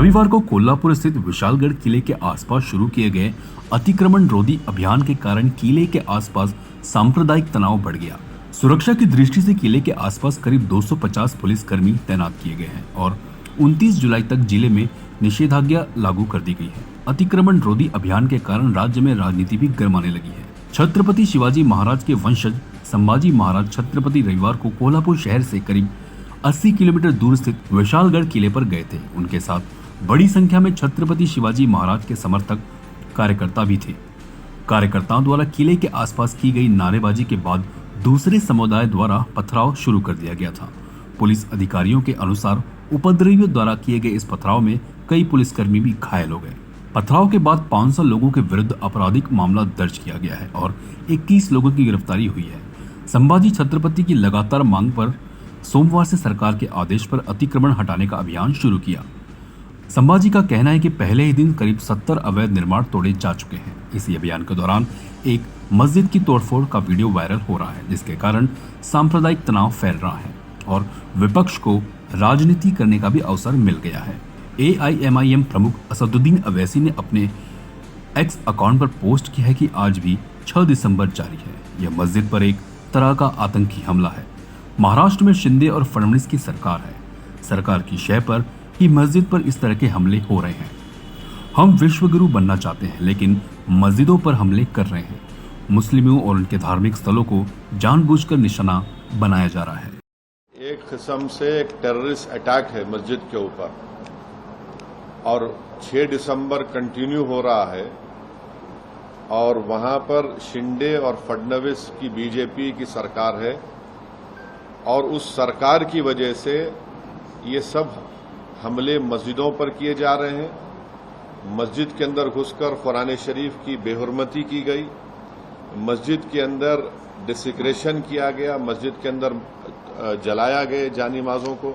रविवार को कोल्हापुर स्थित विशालगढ़ किले के आसपास शुरू किए गए अतिक्रमण रोधी अभियान के कारण किले के आसपास सांप्रदायिक तनाव बढ़ गया। सुरक्षा की दृष्टि से किले के आसपास करीब 250 पुलिसकर्मी तैनात किए गए हैं और 29 जुलाई तक जिले में निषेधाज्ञा लागू कर दी गई है। अतिक्रमण रोधी अभियान के कारण राज्य में राजनीति भी गर्माने लगी है। छत्रपति शिवाजी महाराज के वंशज संभाजी महाराज छत्रपति रविवार को कोल्हापुर शहर से करीब 80 किलोमीटर दूर स्थित विशालगढ़ किले पर गए थे। उनके साथ बड़ी संख्या में छत्रपति शिवाजी महाराज के समर्थक कार्यकर्ता भी थे। कार्यकर्ताओं द्वारा किले के आसपास की गई नारेबाजी के बाद दूसरे समुदाय द्वारा पथराव शुरू कर दिया गया था। पुलिस अधिकारियों के अनुसार उपद्रवियों द्वारा किए गए इस पथराव में कई पुलिसकर्मी भी घायल हो गए। पथराव के बाद 500 लोगों के विरुद्ध आपराधिक मामला दर्ज किया गया है और 21 लोगों की गिरफ्तारी हुई है। संभाजी छत्रपति की लगातार मांग पर सोमवार से सरकार के आदेश पर अतिक्रमण हटाने का अभियान शुरू किया। संभाजी का कहना है कि पहले ही दिन करीब 70 अवैध निर्माण तोड़े जा चुके हैं। इसी अभियान के दौरान एक मस्जिद की तोड़फोड़ का वीडियो वायरल हो रहा है, जिसके कारण सांप्रदायिक तनाव फैल रहा है और विपक्ष को राजनीति करने का भी अवसर मिल गया है। AIMIM प्रमुख असदुद्दीन अवैसी ने अपने एक्स अकाउंट पर पोस्ट किया है कि आज भी 6 दिसंबर जारी है। यह मस्जिद पर एक तरह का आतंकी हमला है। महाराष्ट्र में शिंदे और फडणवीस की सरकार है। सरकार की शय पर ही मस्जिद पर इस तरह के हमले हो रहे हैं। हम विश्वगुरु बनना चाहते हैं, लेकिन मस्जिदों पर हमले कर रहे हैं। मुस्लिमों और उनके धार्मिक स्थलों को जानबूझकर निशाना बनाया जा रहा है। एक किस्म से एक टेररिस्ट अटैक है मस्जिद के ऊपर और 6 दिसंबर कंटिन्यू हो रहा है और वहां पर शिंदे और फडणवीस की बीजेपी की सरकार है और उस सरकार की वजह से ये सब हमले मस्जिदों पर किए जा रहे हैं। मस्जिद के अंदर घुसकर कुरान शरीफ की बेहुरमती की गई, मस्जिद के अंदर डिसिक्रेशन किया गया, मस्जिद के अंदर जलाया गया जानिमाजों को।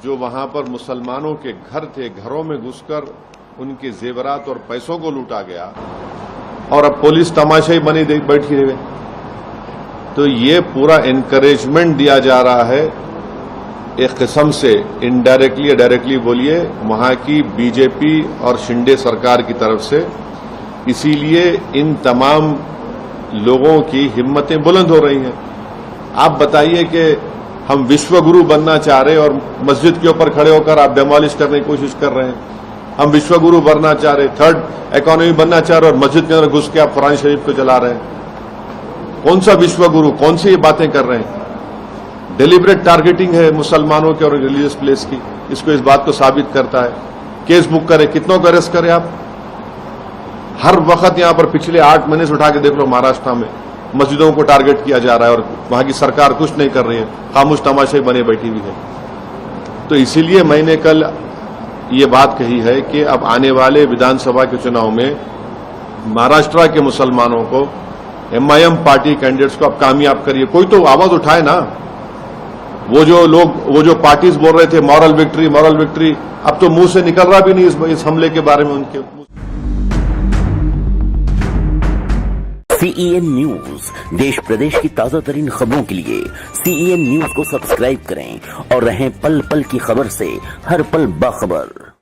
जो वहां पर मुसलमानों के घर थे, घरों में घुसकर उनके जेवरात और पैसों को लूटा गया और अब पुलिस तमाशाई बनी बैठी रहे। तो ये पूरा एनकरेजमेंट दिया जा रहा है एक किस्म से, इनडायरेक्टली या डायरेक्टली बोलिए, वहां की बीजेपी और शिंदे सरकार की तरफ से। इसीलिए इन तमाम लोगों की हिम्मतें बुलंद हो रही हैं। आप बताइए कि हम विश्वगुरु बनना चाह रहे हैं और मस्जिद के ऊपर खड़े होकर आप डेमोलिश करने की कोशिश कर रहे हैं। हम विश्वगुरु बनना चाह रहे, थर्ड इकोनॉमी बनना चाह रहे और मस्जिद के अंदर घुस के आप कुरान शरीफ को जला रहे हैं। कौन सा विश्वगुरु, कौन सी ये बातें कर रहे हैं? डेलिबरेट टारगेटिंग है मुसलमानों के और रिलीजियस प्लेस की। इसको इस बात को साबित करता है। केस बुक करें, कितनों को अरेस्ट करें आप? हर वक्त यहां पर पिछले 8 महीने से उठा के देख लो, महाराष्ट्र में मस्जिदों को टारगेट किया जा रहा है और वहां की सरकार कुछ नहीं कर रही है, खामोश तमाशे बने बैठी हुई है। तो इसीलिए मैंने कल ये बात कही है कि अब आने वाले विधानसभा के चुनाव में महाराष्ट्र के मुसलमानों को, MIM पार्टी कैंडिडेट्स को अब कामयाब करिए। कोई तो आवाज उठाए ना। वो जो पार्टीज बोल रहे थे मॉरल विक्ट्री, अब तो मुंह से निकल रहा भी नहीं इस हमले के बारे में उनके। CEN न्यूज, देश प्रदेश की ताजा तरीन खबरों के लिए CEN न्यूज को सब्सक्राइब करें और रहें पल पल की खबर से हर पल बाखबर।